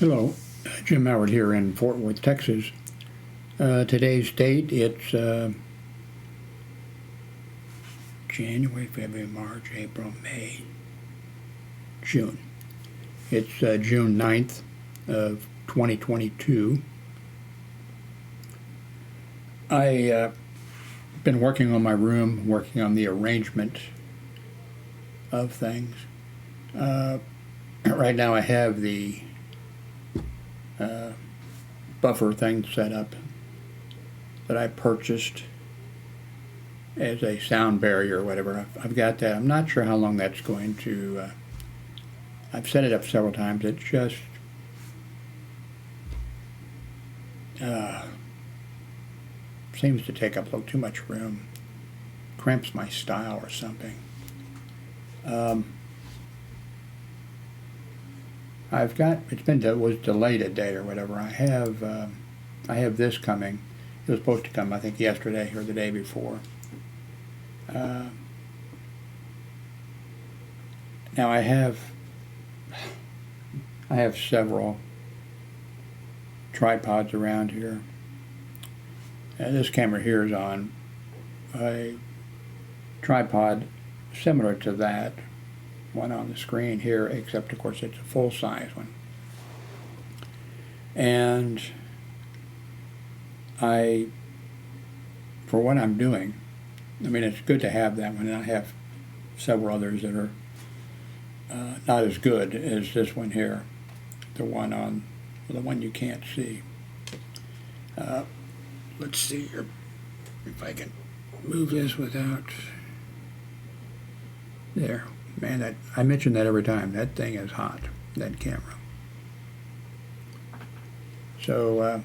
Hello, Jim Howard here in Fort Worth, Texas. Today's date, it's January, February, March, April, May, June. It's June 9th of 2022. I've been working on my room, working on the arrangement of things. Right now I have the buffer thing set up that I purchased as a sound barrier or whatever. I've got that. I'm not sure how long that's going to, I've set it up several times. It just seems to take up a little too much room, cramps my style or something. I've got, it was delayed a day or whatever. I have this coming. It was supposed to come, I think, yesterday or the day before. Now I have several tripods around here. This camera here is on a tripod similar to that one on the screen here, except of course it's a full-size one. And for what I'm doing, I mean, it's good to have that one, and I have several others that are not as good as this one here, the one you can't see. Let's see here if I can move this without, there. Man, I mention that every time. That thing is hot, that camera. So,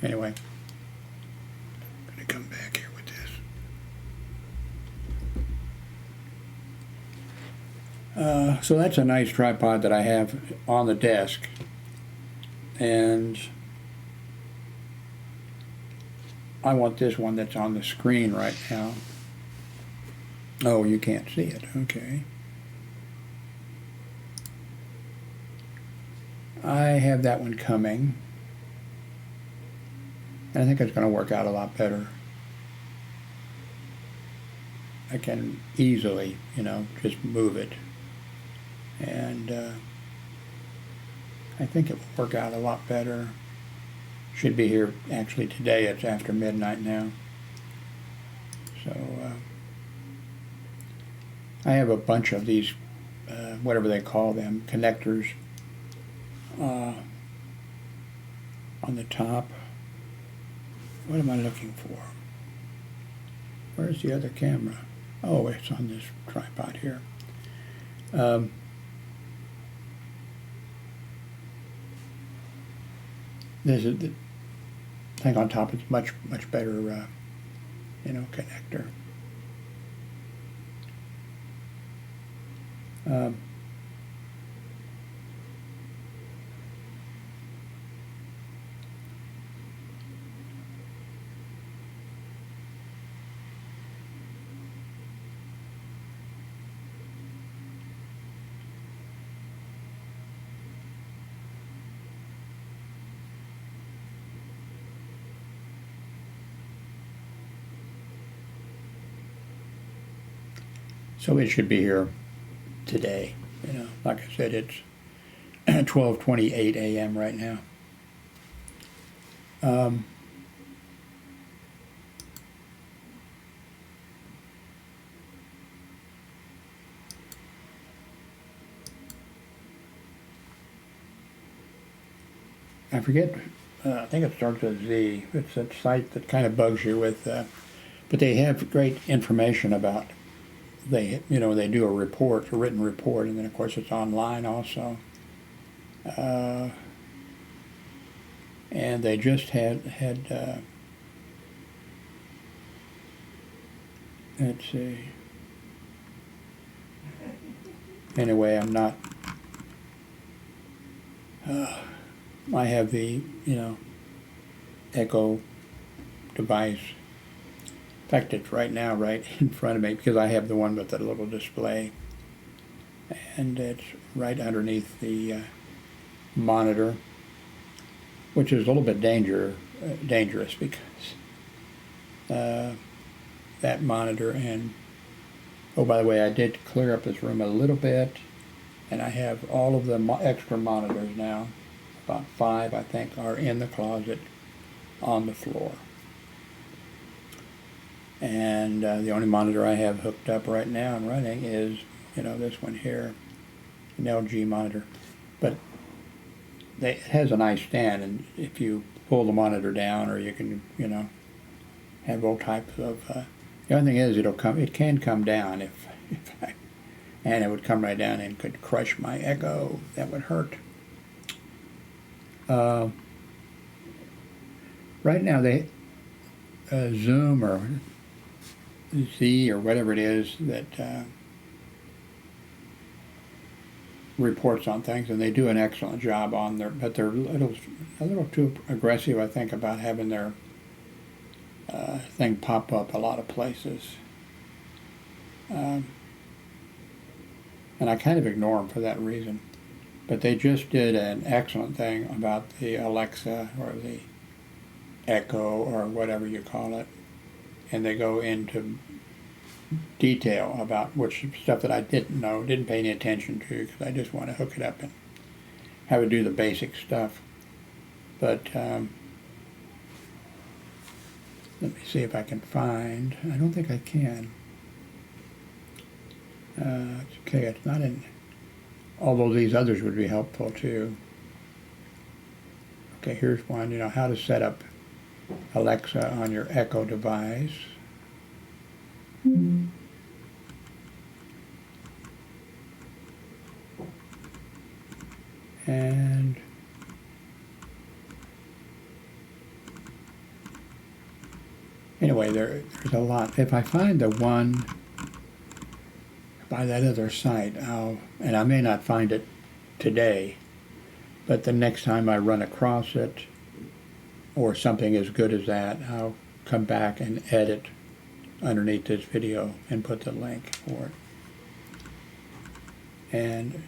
anyway, I'm going to come back here with this. So that's a nice tripod that I have on the desk. And I want this one that's on the screen right now. Oh, you can't see it. Okay. I have that one coming. And I think it's going to work out a lot better. I can easily, just move it. And I think it will work out a lot better. Should be here actually today. It's after midnight now. So, I have a bunch of these, whatever they call them, connectors on the top. What am I looking for? Where's the other camera? Oh, it's on this tripod here. This is the thing on top. It's much better, connector. So it should be here today. Like I said, it's 12:28 a.m. right now. I forget, I think it starts with Z. It's a site that kind of bugs you with, but they have great information about, they do a report, a written report, and then of course it's online also. And they just had let's see. Anyway, I'm not, I have the, Echo device. In fact, it's right now right in front of me because I have the one with the little display. and it's right underneath the monitor, which is a little bit dangerous because that monitor and, oh, by the way, I did clear up this room a little bit, and I have all of the extra monitors now, about 5 I think, are in the closet on the floor. And the only monitor I have hooked up right now and running is, this one here, an LG monitor. But it has a nice stand, and if you pull the monitor down, or you can, have all types of. The only thing is, it can come down and it would come right down and could crush my echo. That would hurt. Right now, Zoom or Z or whatever it is that reports on things, and they do an excellent job on there, but they're a little too aggressive, I think, about having their thing pop up a lot of places. And I kind of ignore them for that reason. But they just did an excellent thing about the Alexa or the Echo or whatever you call it, and they go into detail about which stuff that I didn't pay any attention to, because I just want to hook it up and have it do the basic stuff. But let me see if I can find. I don't think I can. Okay, it's not in. Although these others would be helpful too. Okay, here's one. How to set up Alexa on your Echo device. And anyway, there's a lot. If I find the one by that other site, and I may not find it today, but the next time I run across it, or something as good as that, I'll come back and edit underneath this video and put the link for it. And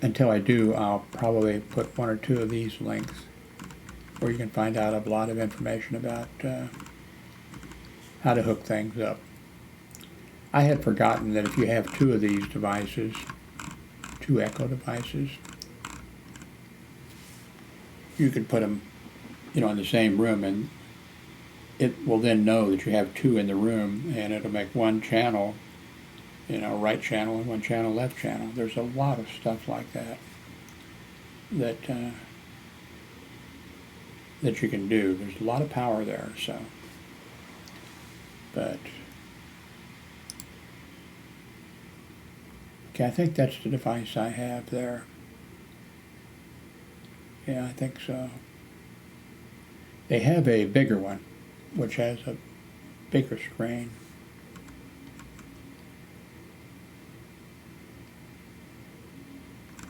until I do, I'll probably put 1 or 2 of these links where you can find out a lot of information about how to hook things up. I had forgotten that if you have 2 of these devices, 2 Echo devices, you could put them, in the same room, and it will then know that you have 2 in the room, and it'll make one channel, right channel, and one channel left channel. There's a lot of stuff like that that you can do. There's a lot of power there, so. But okay, I think that's the device I have there. Yeah, I think so. They have a bigger one, which has a bigger screen.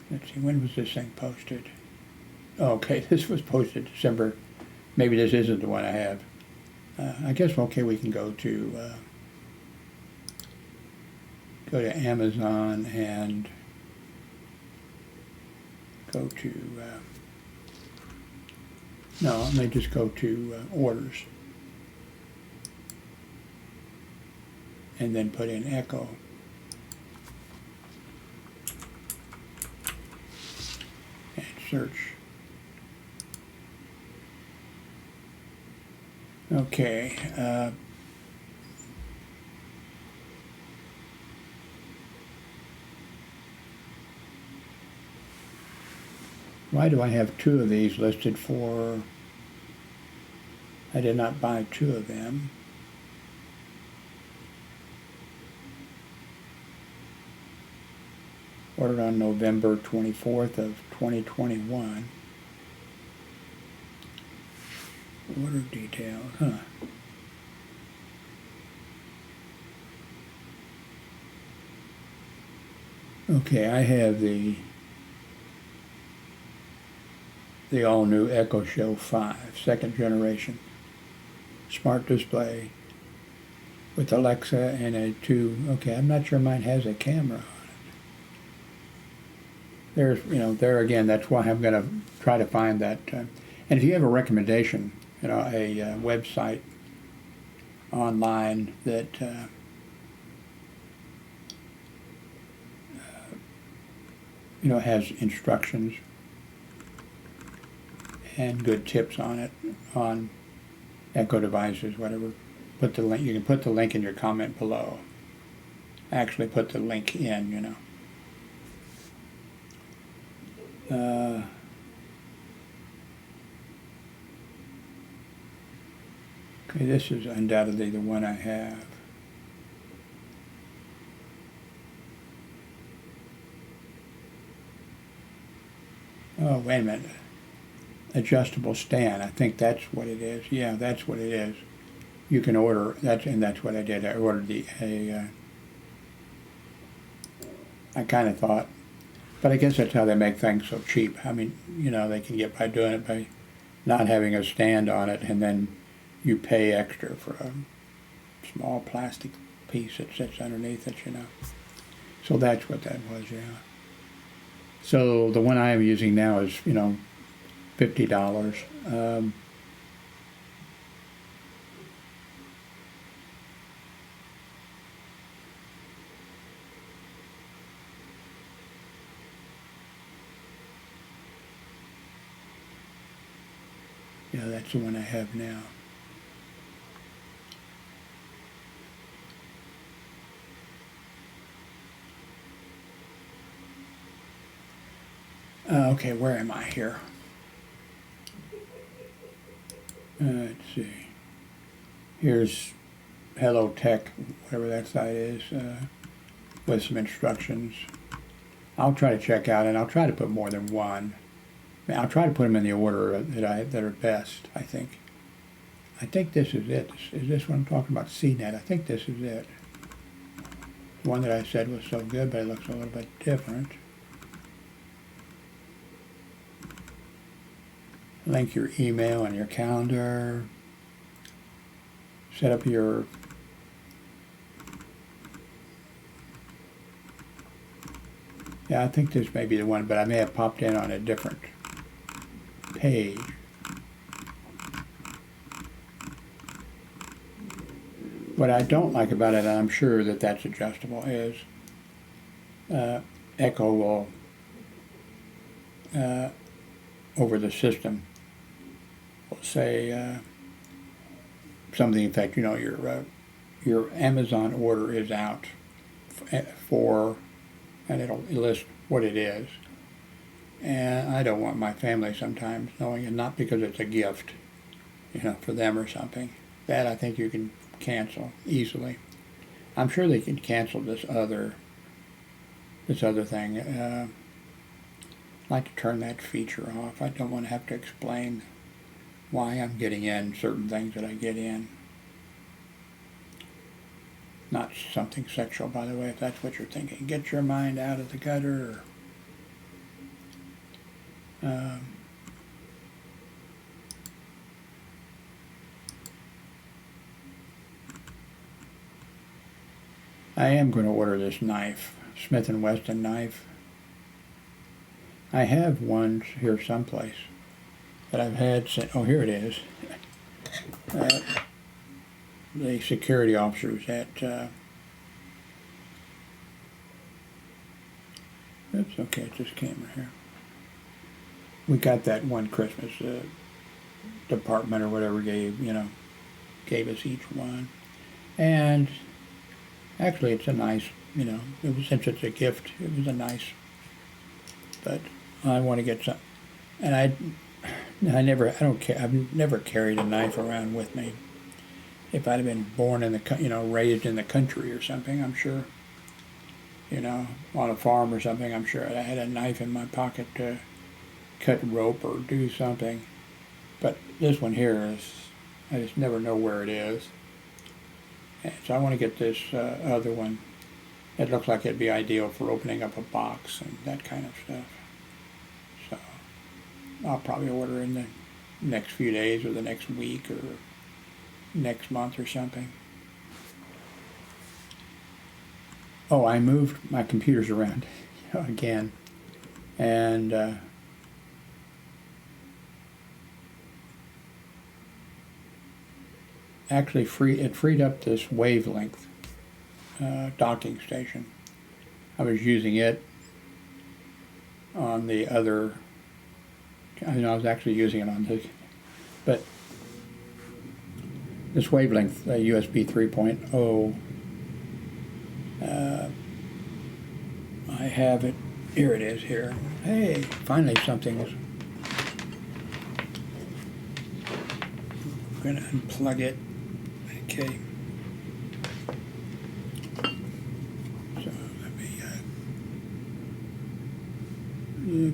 Let's see, when was this thing posted? Oh, okay, this was posted December. Maybe this isn't the one I have. I guess, okay, we can go to Amazon and go to, no, let me just go to orders and then put in Echo. And search. Okay. Why do I have 2 of these listed for? I did not buy 2 of them. Ordered on November 24th of 2021. Order details, huh? Okay, I have the all-new Echo Show 5, 2nd generation. Smart display with Alexa and a 2. Okay, I'm not sure mine has a camera on it. there's, there again, that's why I'm going to try to find that. And if you have a recommendation, a website online that has instructions and good tips on it, on echo devices, whatever, put the link. You can put the link in your comment below. Actually, put the link in. Okay, this is undoubtedly the one I have. Oh, wait a minute. Adjustable stand. I think that's what it is. Yeah, that's what it is. You can order that, and that's what I did. I ordered I kind of thought, but I guess that's how they make things so cheap. I mean, they can get by doing it by not having a stand on it, and then you pay extra for a small plastic piece that sits underneath it, So that's what that was, yeah. So the one I am using now is, $50. Yeah, that's the one I have now. Okay, where am I here? Let's see. Here's Hello Tech, whatever that site is, with some instructions. I'll try to check out, and I'll try to put more than one. I mean, I'll try to put them in the order that are best, I think. I think this is it. Is this what I'm talking about? CNET. I think this is it. The one that I said was so good, but it looks a little bit different. Link your email and your calendar. Set up your yeah, I think this may be the one, but I may have popped in on a different page. What I don't like about it, and I'm sure that that's adjustable, is Echo will over the system will say something in fact, your Amazon order is out for, and it'll list what it is. And I don't want my family sometimes knowing it, not because it's a gift, for them or something. That I think you can cancel easily. I'm sure they can cancel this other thing. I'd like to turn that feature off. I don't want to have to explain why I'm getting in certain things that I get in. Not something sexual, by the way, if that's what you're thinking. Get your mind out of the gutter. I am going to order this knife, Smith & Wesson knife. I have one here someplace that I've had since, oh, here it is. The security officers at, oops, okay, it's this camera here. We got that one Christmas, department or whatever gave us each one. And actually it's a nice, since it's a gift, it was a nice, but I want to get some, and I've never carried a knife around with me. If I'd have been born in raised in the country or something, I'm sure, on a farm or something, I'm sure I had a knife in my pocket to cut rope or do something. But this one here is, I just never know where it is. And so I want to get this other one. It looks like it'd be ideal for opening up a box and that kind of stuff. So I'll probably order in the next few days or the next week or next month or something. Oh, I moved my computers around again. and actually it freed up this wavelength docking station. I was using it on the other, I was actually using it on this, but this wavelength USB 3.0, I have it, here it is here. Hey, finally something's, I'm going to unplug it. Okay. So let me,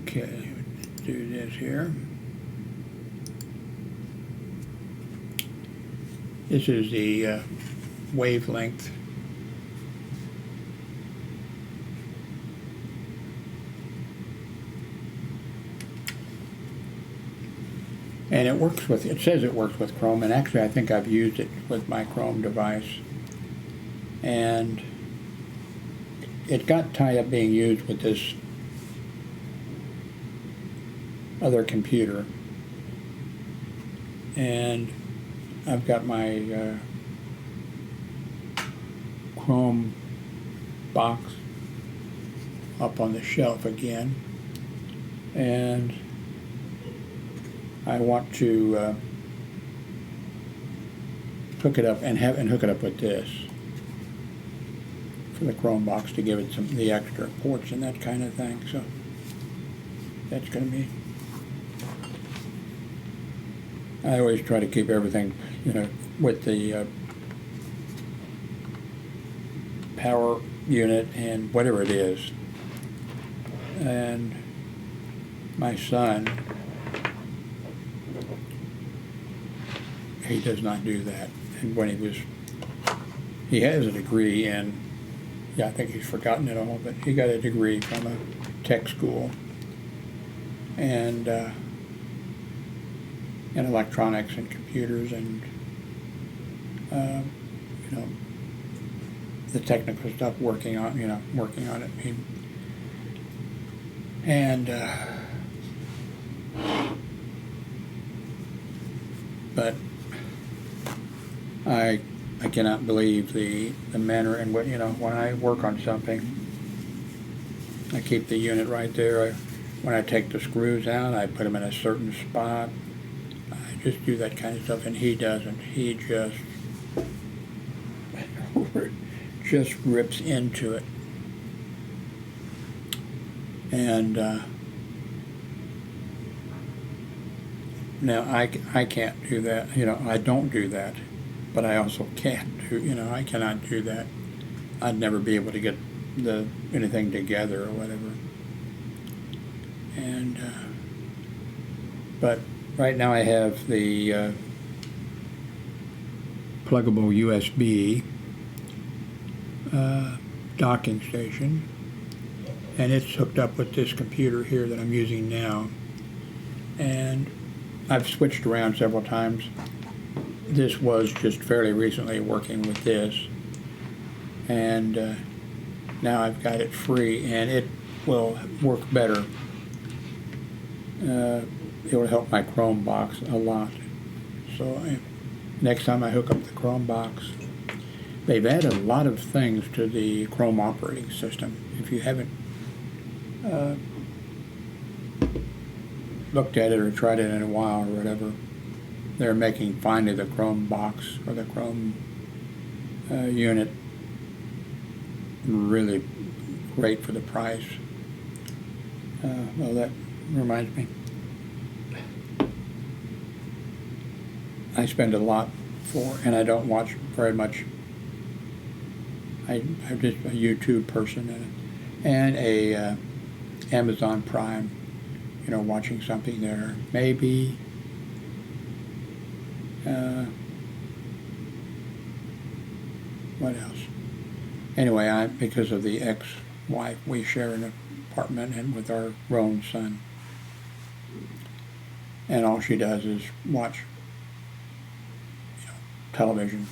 okay, do this here. This is the wavelength. And it works with, it says it works with Chrome, and actually I think I've used it with my Chrome device. And it got tied up being used with this other computer. And I've got my Chrome box up on the shelf again. And I want to hook it up and hook it up with this for the Chrome box to give it the extra ports and that kind of thing. So that's going to be. I always try to keep everything, with the power unit and whatever it is. And my son, he does not do that. And when he has a degree in, I think he's forgotten it all, but he got a degree from a tech school and in electronics and computers and the technical stuff, working on it. But I cannot believe the manner in which, when I work on something, I keep the unit right there. When I take the screws out, I put them in a certain spot. I just do that kind of stuff, and he doesn't. He just rips into it. And now I can't do that. I don't do that, but I also can't do. I cannot do that. I'd never be able to get anything together or whatever. And but right now I have the pluggable USB docking station, and it's hooked up with this computer here that I'm using now. And I've switched around several times. This was just fairly recently working with this, and now I've got it free, and it will work better. It will help my Chrome box a lot. So next time I hook up the Chrome box, they've added a lot of things to the Chrome operating system. If you haven't looked at it or tried it in a while or whatever, they're making finally the Chrome box or the Chrome unit really great for the price. Well, that reminds me, I spend a lot and I don't watch very much. I'm just a YouTube person and a Amazon Prime, watching something there. Maybe what else? Anyway, because of the ex-wife, we share an apartment and with our grown son, and all she does is watch television,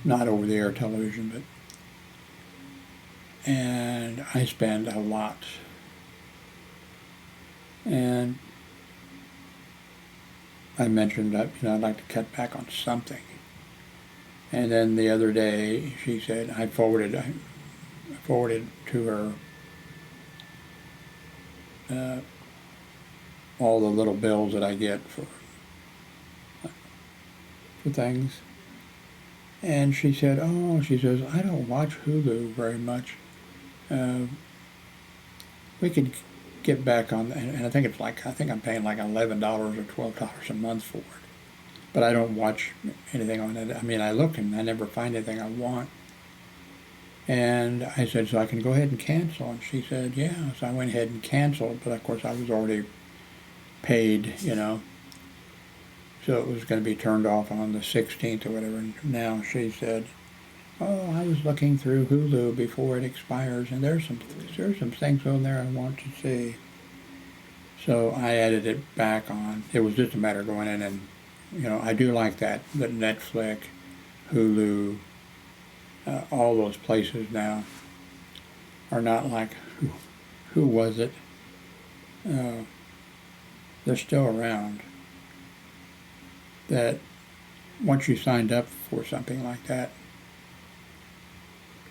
not over-the-air television, but and I spend a lot. And I mentioned that, I'd like to cut back on something. And then the other day she said, I forwarded to her all the little bills that I get for things. And she said, she says, I don't watch Hulu very much. We could get back on, and I think I'm paying like $11 or $12 a month for it. But I don't watch anything on it. I mean, I look and I never find anything I want. And I said, so I can go ahead and cancel? And she said, yeah. So I went ahead and canceled, but of course I was already paid, so it was going to be turned off on the 16th or whatever. And now she said, I was looking through Hulu before it expires, and there's some things on there I want to see. So I added it back on. It was just a matter of going in and, I do like that Netflix, Hulu, all those places now are not like, who was it? They're still around. That once you signed up for something like that,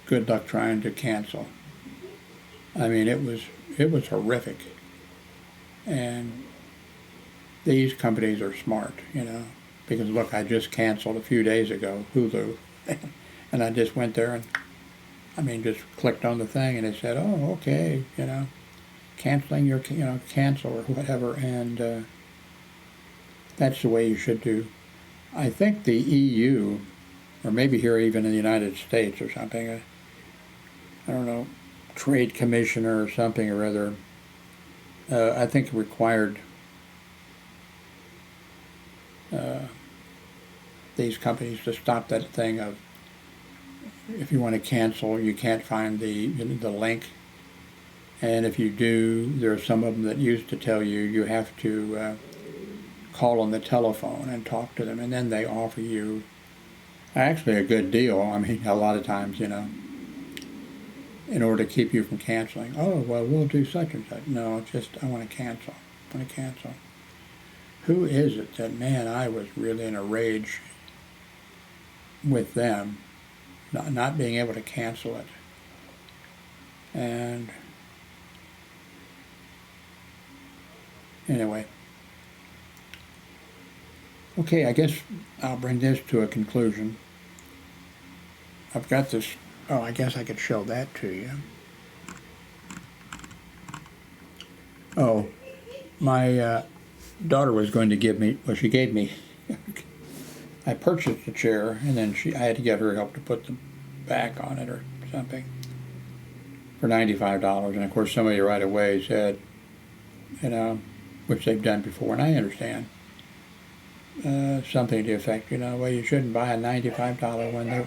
good luck trying to cancel. I mean, it was horrific. And these companies are smart, because look, I just canceled a few days ago Hulu, and I just went there and just clicked on the thing, and it said, okay, canceling your, cancel or whatever, and that's the way you should do. I think the EU, or maybe here even in the United States or something, I don't know, trade commissioner or something or other, I think required these companies to stop that thing of, if you want to cancel, you can't find the link. And if you do, there are some of them that used to tell you have to call on the telephone and talk to them, and then they offer you actually a good deal. I mean, a lot of times, in order to keep you from canceling. Oh, well, we'll do such and such. No, just, I want to cancel. Who is it that, man, I was really in a rage with them, not being able to cancel it. And anyway. Okay, I guess I'll bring this to a conclusion. I've got this, I guess I could show that to you. My daughter was going to give me, she gave me, I purchased a chair, and then I had to get her help to put the back on it or something for $95. And of course somebody right away said, which they've done before, and I understand, something to the effect, well, you shouldn't buy a $95 one.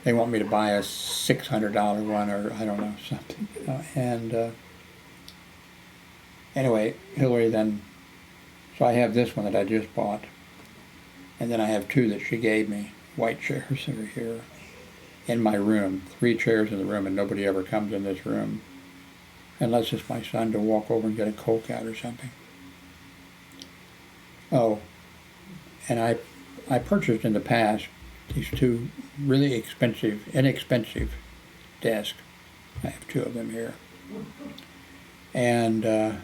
They want me to buy a $600 one, or I don't know, something. And anyway, Hillary then, so I have this one that I just bought, and then I have two that she gave me, white chairs that are here in my room, 3 chairs in the room, and nobody ever comes in this room unless it's my son to walk over and get a Coke out or something. And I purchased in the past these 2 really inexpensive desks. I have 2 of them here. And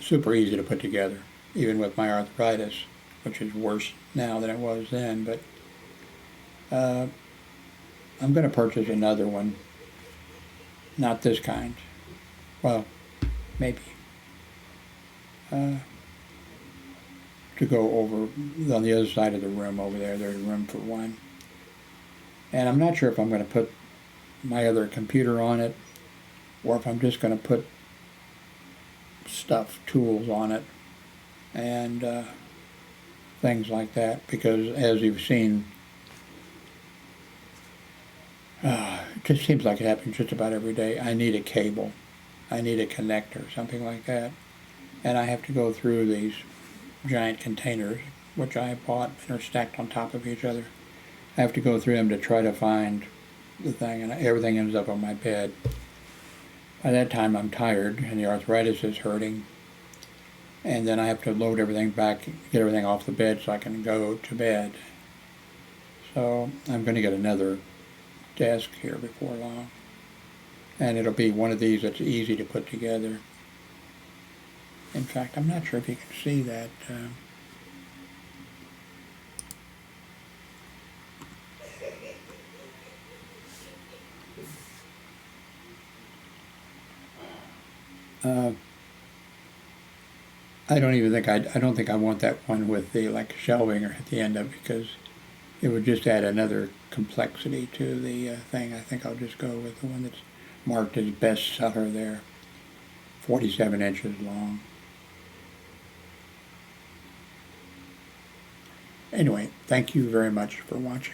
super easy to put together, even with my arthritis, which is worse now than it was then. But I'm going to purchase another one. Not this kind. Well, maybe. To go over on the other side of the room over there. There's room for one. And I'm not sure if I'm going to put my other computer on it, or if I'm just going to put tools on it, and things like that, because as you've seen, it just seems like it happens just about every day. I need a cable. I need a connector, something like that. And I have to go through these giant containers, which I bought and are stacked on top of each other. I have to go through them to try to find the thing, and everything ends up on my bed. By that time I'm tired and the arthritis is hurting, and then I have to load everything back, get everything off the bed so I can go to bed. So I'm going to get another desk here before long, and it'll be one of these that's easy to put together. In fact, I'm not sure if you can see that. I don't even think I don't think I want that one with the like shelving or at the end of it, because it would just add another complexity to the thing. I think I'll just go with the one that's marked as bestseller there, 47 inches long. Anyway, thank you very much for watching.